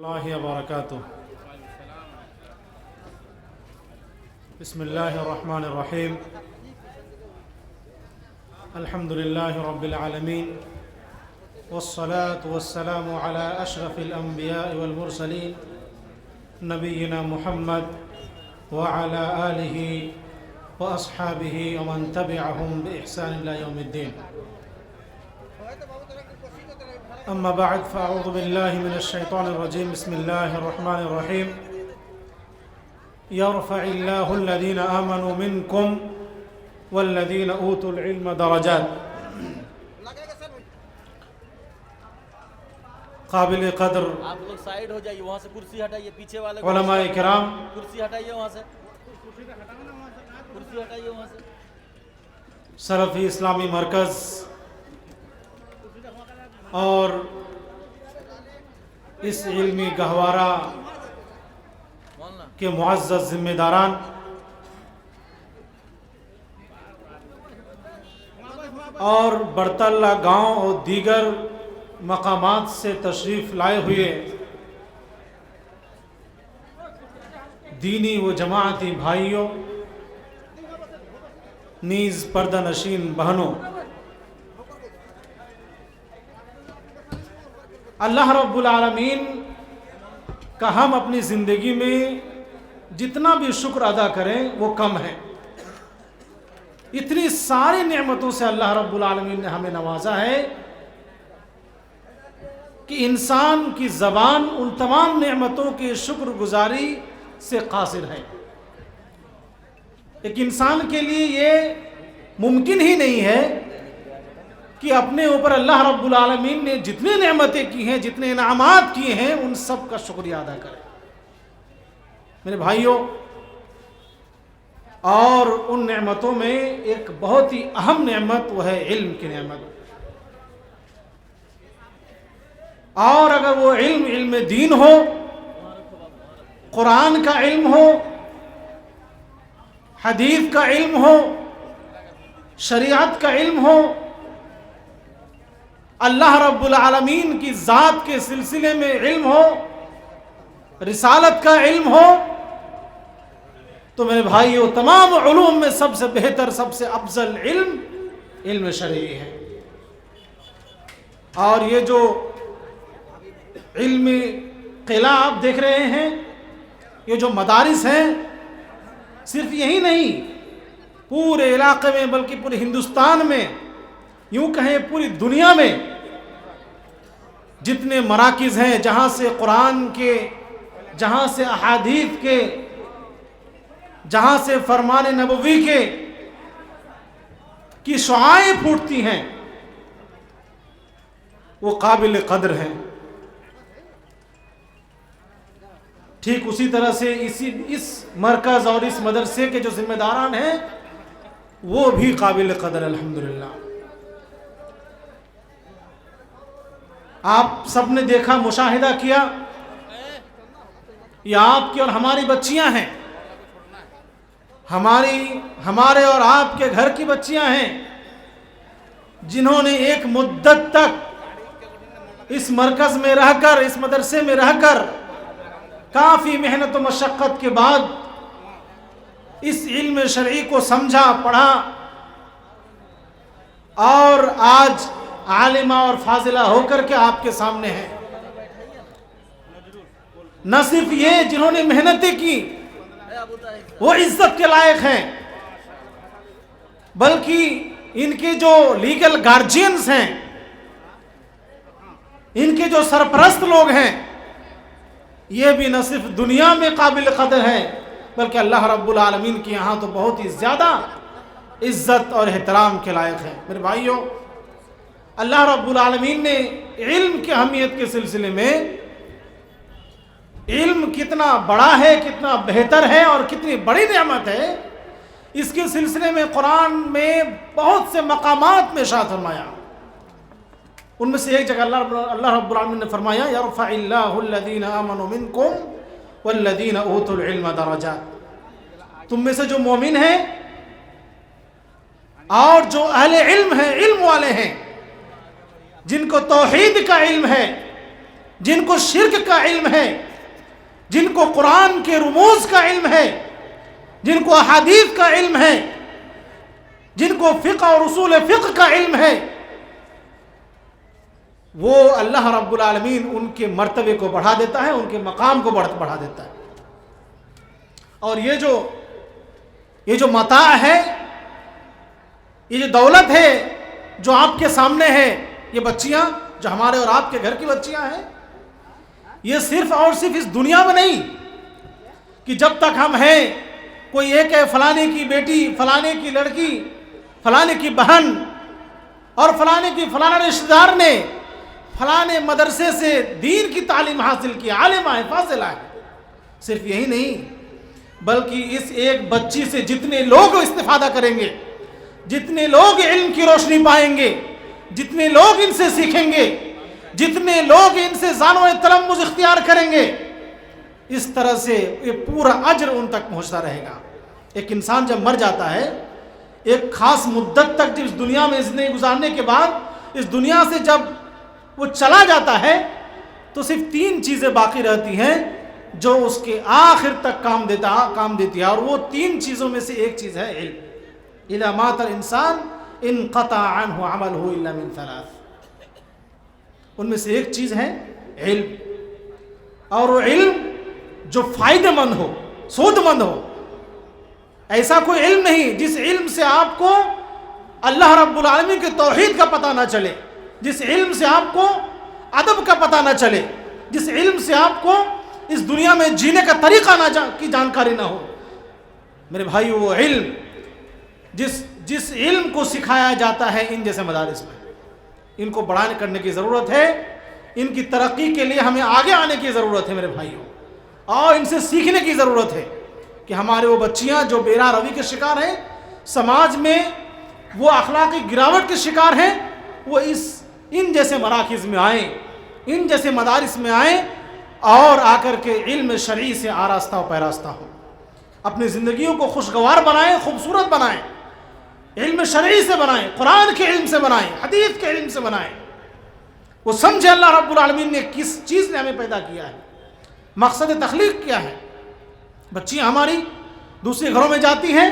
الله وبركاته. بسم الله الرحمن الرحيم. الحمد لله رب العالمين، والصلاة والسلام على أشرف الأنبياء والمرسلين نبينا محمد وعلى آله وأصحابه ومن تبعهم بإحسان إلى يوم الدين. أما بعد فأعوذ بالله من الشيطان الرجيم. بسم الله الرحمن الرحيم. يرفع الله الذين آمنوا منكم والذين أوتوا العلم درجات. قابل قدر آپ لوگ سائیڈ ہو جائیے، وہاں سے کرسی ہٹائیے، پیچھے والے علماء کرام، کرسی ہٹائیے، وہاں سے کرسی ہٹائیے، وہاں سے سلفی اسلامی مرکز اور اس علمی گہوارہ مولانا کے معزز ذمہ داران، اور برطلہ گاؤں اور دیگر مقامات سے تشریف لائے ہوئے دینی و جماعتی بھائیوں، نیز پردہ نشین بہنوں، اللہ رب العالمین کا ہم اپنی زندگی میں جتنا بھی شکر ادا کریں وہ کم ہے۔ اتنی ساری نعمتوں سے اللہ رب العالمین نے ہمیں نوازا ہے کہ انسان کی زبان ان تمام نعمتوں کی شکر گزاری سے قاصر ہے۔ ایک انسان کے لیے یہ ممکن ہی نہیں ہے کہ اپنے اوپر اللہ رب العالمین نے جتنی نعمتیں کی ہیں، جتنے انعامات کیے ہیں، ان سب کا شکریہ ادا کرے۔ میرے بھائیوں، اور ان نعمتوں میں ایک بہت ہی اہم نعمت وہ ہے علم کی نعمت۔ اور اگر وہ علم دین ہو، قرآن کا علم ہو، حدیث کا علم ہو، شریعت کا علم ہو، اللہ رب العالمین کی ذات کے سلسلے میں علم ہو، رسالت کا علم ہو، تو میرے بھائیو تمام علوم میں سب سے بہتر، سب سے افضل علم شرعی ہے۔ اور یہ جو علمی قلعہ آپ دیکھ رہے ہیں، یہ جو مدارس ہیں، صرف یہی نہیں، پورے علاقے میں بلکہ پورے ہندوستان میں، یوں کہیں پوری دنیا میں جتنے مراکز ہیں جہاں سے قرآن کے، جہاں سے احادیث کے، جہاں سے فرمان نبوی کے کی شعائیں پھوٹتی ہیں، وہ قابل قدر ہیں۔ ٹھیک اسی طرح سے اس مرکز اور اس مدرسے کے جو ذمہ داران ہیں وہ بھی قابل قدر الحمدللہ۔ آپ سب نے دیکھا، مشاہدہ کیا، یہ آپ کی اور ہماری بچیاں ہیں، ہمارے اور آپ کے گھر کی بچیاں ہیں، جنہوں نے ایک مدت تک اس مرکز میں رہ کر، اس مدرسے میں رہ کر، کافی محنت و مشقت کے بعد اس علم شرعی کو سمجھا، پڑھا، اور آج عالمہ اور فاضلہ ہو کر کے آپ کے سامنے ہیں۔ نہ صرف یہ جنہوں نے محنتیں کی وہ عزت کے لائق ہیں، بلکہ ان کے جو لیگل گارجینز ہیں، ان کے جو سرپرست لوگ ہیں، یہ بھی نہ صرف دنیا میں قابل قدر ہیں بلکہ اللہ رب العالمین کے یہاں تو بہت ہی زیادہ عزت اور احترام کے لائق ہیں۔ میرے بھائیوں، اللہ رب العالمین نے علم کی اہمیت کے سلسلے میں، علم کتنا بڑا ہے، کتنا بہتر ہے اور کتنی بڑی نعمت ہے، اس کے سلسلے میں قرآن میں بہت سے مقامات میں ارشاد فرمایا۔ ان میں سے ایک جگہ اللہ رب العالمین نے فرمایا، یرفع اللہ الذین آمنوا منکم والذین اوتوا العلم درجات۔ تم میں سے جو مومن ہیں اور جو اہل علم ہیں، علم والے ہیں، جن کو توحید کا علم ہے، جن کو شرک کا علم ہے، جن کو قرآن کے رموز کا علم ہے، جن کو احادیث کا علم ہے، جن کو فقہ اور اصول فقہ کا علم ہے، وہ اللہ رب العالمین ان کے مرتبے کو بڑھا دیتا ہے، ان کے مقام کو بڑھا دیتا ہے۔ اور یہ جو متاع ہے، یہ جو دولت ہے جو آپ کے سامنے ہے، یہ بچیاں جو ہمارے اور آپ کے گھر کی بچیاں ہیں، یہ صرف اور صرف اس دنیا میں نہیں کہ جب تک ہم ہیں کوئی ایک ہے فلانے کی بیٹی، فلانے کی لڑکی، فلانے کی بہن اور فلانے کی فلانا رشتہ دار نے فلانے مدرسے سے دین کی تعلیم حاصل کی، عالمہ ہے، فاضلہ ہے۔ صرف یہی نہیں بلکہ اس ایک بچی سے جتنے لوگ استفادہ کریں گے، جتنے لوگ علم کی روشنی پائیں گے، جتنے لوگ ان سے سیکھیں گے، جتنے لوگ ان سے زانو تلمذ اختیار کریں گے، اس طرح سے یہ پورا اجر ان تک پہنچتا رہے گا۔ ایک انسان جب مر جاتا ہے، ایک خاص مدت تک جب اس دنیا میں زندگی گزارنے کے بعد اس دنیا سے جب وہ چلا جاتا ہے تو صرف 3 چیزیں باقی رہتی ہیں جو اس کے آخر تک کام دیتی ہے، اور وہ 3 چیزوں میں سے ایک چیز ہے علم۔ اذا مات الانسان انقطع عنہ عمله الا من 3، ان میں سے ایک چیز ہے علم، اور وہ علم جو فائدہ مند ہو، سود مند ہو۔ ایسا کوئی علم نہیں جس علم سے آپ کو اللہ رب العالمین کے توحید کا پتہ نہ چلے، جس علم سے آپ کو ادب کا پتہ نہ چلے، جس علم سے آپ کو اس دنیا میں جینے کا طریقہ کی جانکاری نہ ہو۔ میرے بھائیو، وہ علم جس علم کو سکھایا جاتا ہے ان جیسے مدارس میں، ان کو بڑھانے کرنے کی ضرورت ہے، ان کی ترقی کے لیے ہمیں آگے آنے کی ضرورت ہے میرے بھائیو، اور ان سے سیکھنے کی ضرورت ہے کہ ہمارے وہ بچیاں جو بیراہ روی کے شکار ہیں، سماج میں وہ اخلاقی گراوٹ کے شکار ہیں، وہ ان جیسے مراکز میں آئیں، ان جیسے مدارس میں آئیں اور آ کر کے علم شرعی سے آراستہ و پیراستہ ہو، اپنی زندگیوں کو خوشگوار بنائیں، خوبصورت بنائیں، علم شرعی سے بنائیں، قرآن کے علم سے بنائیں، حدیث کے علم سے بنائیں۔ وہ سمجھے اللہ رب العالمین نے کس چیز نے ہمیں پیدا کیا ہے، مقصد تخلیق کیا ہے۔ بچیاں ہماری دوسرے گھروں میں جاتی ہیں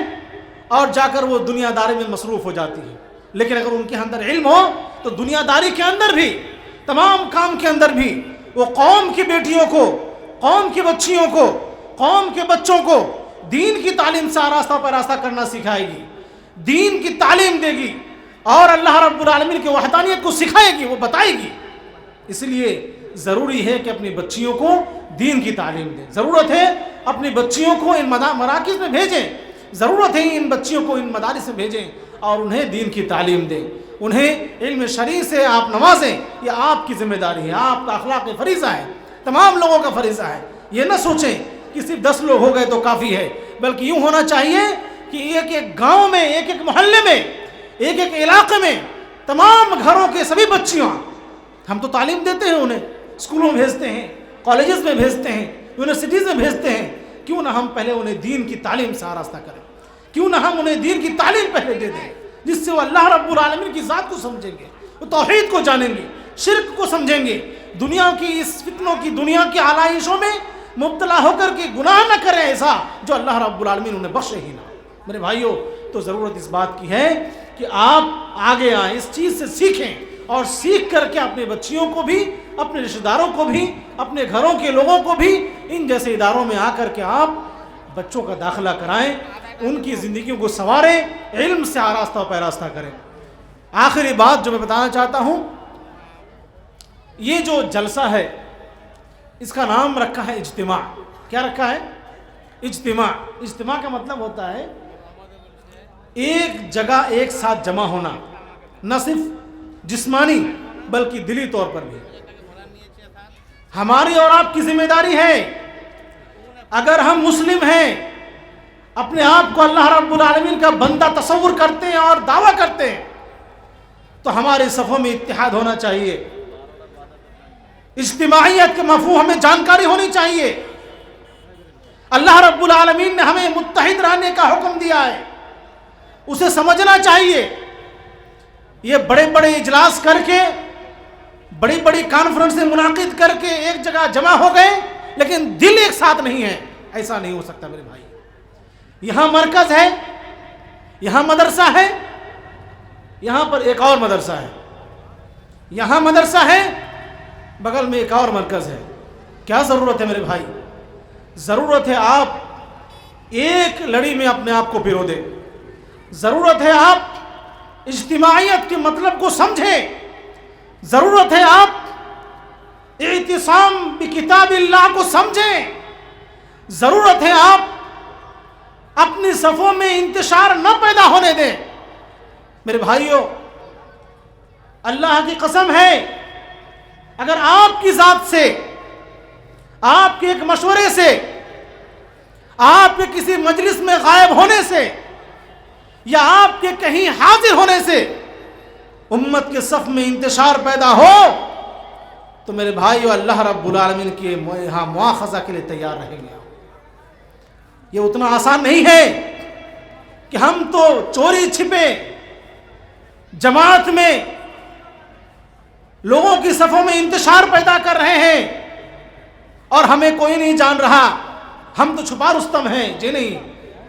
اور جا کر وہ دنیا داری میں مصروف ہو جاتی ہیں، لیکن اگر ان کے اندر علم ہو تو دنیا داری کے اندر بھی، تمام کام کے اندر بھی وہ قوم کی بیٹیوں کو، قوم کی بچیوں کو، قوم کے بچوں کو دین کی تعلیم سے آراستہ پیراستہ کرنا سکھائے گی، دین کی تعلیم دے گی، اور اللہ رب العالمین کی وحدانیت کو سکھائے گی، وہ بتائے گی۔ اس لیے ضروری ہے کہ اپنی بچیوں کو دین کی تعلیم دیں، ضرورت ہے اپنی بچیوں کو ان مراکز میں بھیجیں، ضرورت ہے ان بچیوں کو ان مدارس میں بھیجیں اور انہیں دین کی تعلیم دیں، انہیں علم شرعی سے آپ نوازیں۔ یہ آپ کی ذمہ داری ہے، آپ کا اخلاق فریضہ ہے، تمام لوگوں کا فریضہ ہے۔ یہ نہ سوچیں کہ صرف 10 لوگ ہو گئے تو کافی ہے، بلکہ یوں ہونا چاہیے کہ ایک ایک گاؤں میں، ایک ایک محلے میں، ایک ایک علاقے میں تمام گھروں کے سبھی بچیاں، ہم تو تعلیم دیتے ہیں، انہیں اسکولوں میں بھیجتے ہیں، کالجز میں بھیجتے ہیں، یونیورسٹیز میں بھیجتے ہیں، کیوں نہ ہم پہلے انہیں دین کی تعلیم سے آراستہ کریں، کیوں نہ ہم انہیں دین کی تعلیم پہلے دے دیں، جس سے وہ اللہ رب العالمین کی ذات کو سمجھیں گے، وہ توحید کو جانیں گے، شرک کو سمجھیں گے، دنیا کی اس فتنوں کی، دنیا کی آلائشوں میں مبتلا ہو کر کے گناہ نہ کریں ایسا جو اللہ رب العالمین انہیں بخشے ہی نہ۔ میرے بھائیوں، تو ضرورت اس بات کی ہے کہ آپ آگے آئیں، اس چیز سے سیکھیں، اور سیکھ کر کے اپنے بچیوں کو بھی، اپنے رشتہ داروں کو بھی، اپنے گھروں کے لوگوں کو بھی ان جیسے اداروں میں آ کر کے آپ بچوں کا داخلہ کرائیں، ان کی زندگیوں کو سنواریں، علم سے آراستہ و پیراستہ کریں۔ آخری بات جو میں بتانا چاہتا ہوں، یہ جو جلسہ ہے اس کا نام رکھا ہے اجتماع۔ کیا رکھا ہے؟ اجتماع۔ اجتماع کا مطلب ہوتا ہے ایک جگہ ایک ساتھ جمع ہونا، نہ صرف جسمانی بلکہ دلی طور پر بھی۔ ہماری اور آپ کی ذمہ داری ہے، اگر ہم مسلم ہیں، اپنے آپ کو اللہ رب العالمین کا بندہ تصور کرتے ہیں اور دعویٰ کرتے ہیں، تو ہمارے صفوں میں اتحاد ہونا چاہیے، اجتماعیت کے مفہوم ہمیں جانکاری ہونی چاہیے۔ اللہ رب العالمین نے ہمیں متحد رہنے کا حکم دیا ہے، اسے سمجھنا چاہیے۔ یہ بڑے بڑے اجلاس کر کے بڑی بڑی کانفرنسیں منعقد کر کے ایک جگہ جمع ہو گئے لیکن دل ایک ساتھ نہیں ہے، ایسا نہیں ہو سکتا میرے بھائی۔ یہاں مرکز ہے، یہاں مدرسہ ہے، یہاں پر ایک اور مدرسہ ہے، یہاں مدرسہ ہے، بغل میں ایک اور مرکز ہے۔ کیا ضرورت ہے میرے بھائی؟ ضرورت ہے آپ ایک لڑی میں اپنے آپ کو پیرو دیں، ضرورت ہے آپ اجتماعیت کے مطلب کو سمجھیں، ضرورت ہے آپ اعتصام بکتاب اللہ کو سمجھیں، ضرورت ہے آپ اپنی صفوں میں انتشار نہ پیدا ہونے دیں۔ میرے بھائیوں، اللہ کی قسم ہے، اگر آپ کی ذات سے، آپ کے ایک مشورے سے، آپ کے کسی مجلس میں غائب ہونے سے یا آپ کے کہیں حاضر ہونے سے امت کے صف میں انتشار پیدا ہو تو میرے بھائیو اللہ رب العالمین کے یہاں مواخذہ کے لیے تیار رہیں گے۔ یہ اتنا آسان نہیں ہے کہ ہم تو چوری چھپے جماعت میں لوگوں کی صفوں میں انتشار پیدا کر رہے ہیں اور ہمیں کوئی نہیں جان رہا، ہم تو چھپا رستم ہیں۔ جی نہیں،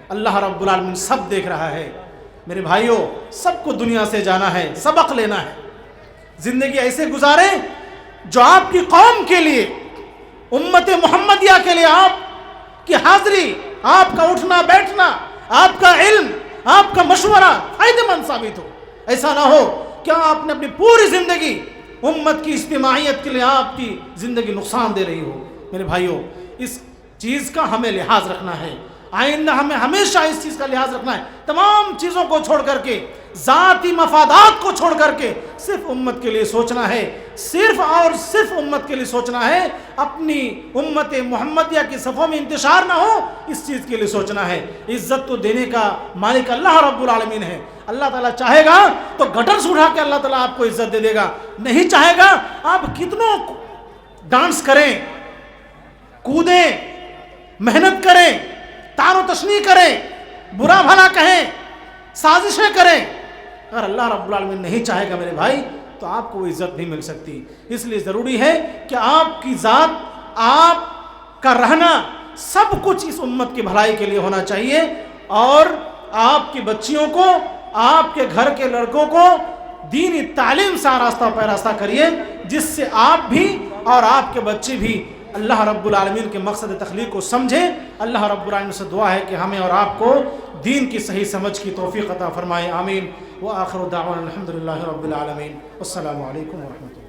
اللہ رب العالمین سب دیکھ رہا ہے۔ میرے بھائیوں، سب کو دنیا سے جانا ہے، سبق لینا ہے، زندگی ایسے گزاریں جو آپ کی قوم کے لیے، امت محمدیہ کے لیے آپ کی حاضری، آپ کا اٹھنا بیٹھنا، آپ کا علم، آپ کا مشورہ فائدہ مند ثابت ہو۔ ایسا نہ ہو کہ آپ نے اپنی پوری زندگی امت کی اجتماعیت کے لیے آپ کی زندگی نقصان دے رہی ہو۔ میرے بھائیوں، اس چیز کا ہمیں لحاظ رکھنا ہے، آئندہ ہمیں ہمیشہ اس چیز کا لحاظ رکھنا ہے، تمام چیزوں کو چھوڑ کر کے، ذاتی مفادات کو چھوڑ کر کے صرف امت کے لیے سوچنا ہے، صرف اور صرف امت کے لیے سوچنا ہے، اپنی امت محمدیہ کی صفوں میں انتشار نہ ہو، اس چیز کے لیے سوچنا ہے۔ عزت تو دینے کا مالک اللہ رب العالمین ہے۔ اللہ تعالیٰ چاہے گا تو گٹرز اٹھا کے اللہ تعالیٰ آپ کو عزت دے دے گا، نہیں چاہے گا آپ کتنوں ڈانس کریں، کودیں، محنت کریں، تان و تشنیع کریں، برا بھلا کہیں، سازشیں کریں، اگر اللہ رب العالمین نہیں چاہے گا میرے بھائی تو آپ کو وہ عزت نہیں مل سکتی۔ اس لیے ضروری ہے کہ آپ کی ذات، آپ کا رہنا، سب کچھ اس امت کی بھلائی کے لیے ہونا چاہیے، اور آپ کی بچیوں کو، آپ کے گھر کے لڑکوں کو دینی تعلیم سے آراستہ پیراستہ کریے، جس سے آپ بھی اور آپ کے بچے بھی اللہ رب العالمین کے مقصد تخلیق کو سمجھیں۔ اللہ رب العالمین سے دعا ہے کہ ہمیں اور آپ کو دین کی صحیح سمجھ کی توفیق عطا فرمائے، آمین۔ وآخر دعوانا الحمدللہ رب العالمین، والسلام علیکم ورحمۃ اللہ۔